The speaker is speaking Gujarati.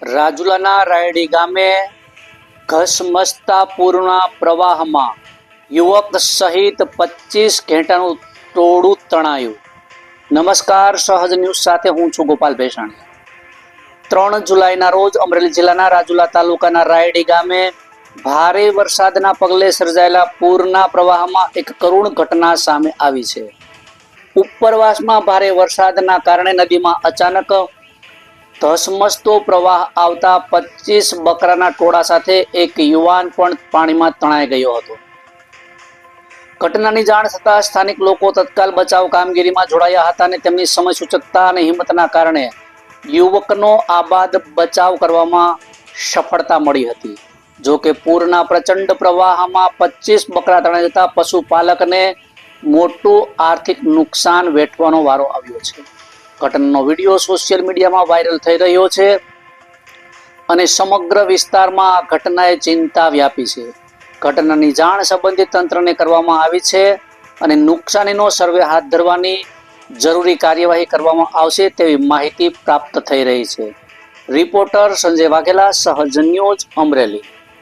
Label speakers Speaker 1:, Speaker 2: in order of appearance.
Speaker 1: રાજુલાના રાયડી ગામે ઘસમસતા પૂરના પ્રવાહમાં યુવક સહિત 25 ઘેટાનું ટોળું તણાયું. નમસ્કાર, સહજ ન્યૂઝ સાથે હું છું ગોપાલ ભેસાણી. 3 જુલાઈના રોજ અમરેલી જિલ્લાના રાજુલા તાલુકાના રાયડી ગામે ભારે વરસાદના પગલે સર્જાયેલા પૂરના પ્રવાહમાં એક કરુણ ઘટના સામે આવી છે. ઉપરવાસમાં ભારે વરસાદના કારણે નદીમાં અચાનક ધસમસતો પ્રવાહ આવતા 25 બકરાના ટોળા સાથે એક યુવાન પણ પાણીમાં તણાઈ ગયો હતો. ઘટનાની જાણ થતાં સ્થાનિક લોકો તત્કાલ બચાવ કામગીરીમાં જોડાયા હતા અને તેમની સમય સૂચકતા અને હિંમતના કારણે યુવકનો આબાદ બચાવ કરવામાં સફળતા મળી હતી. જો કે પૂરના પ્રચંડ પ્રવાહમાં 25 બકરા તણાઈ જતા પશુપાલકને મોટું આર્થિક નુકસાન વેઠવાનો વારો આવ્યો છે. ઘટનાનો વિડીયો સોશિયલ મીડિયામાં વાયરલ થઈ રહ્યો છે અને સમગ્ર વિસ્તારમાં આ ઘટનાએ ચિંતા વ્યાપી છે. ઘટનાની જાણ સંબંધિત તંત્રને કરવામાં આવી છે અને નુકસાનીનો સર્વે હાથ ધરવાની જરૂરી કાર્યવાહી કરવામાં આવશે તેવી માહિતી પ્રાપ્ત થઈ રહી છે. રિપોર્ટર સંજય વાઘેલા, સહજ ન્યૂઝ, અમરેલી.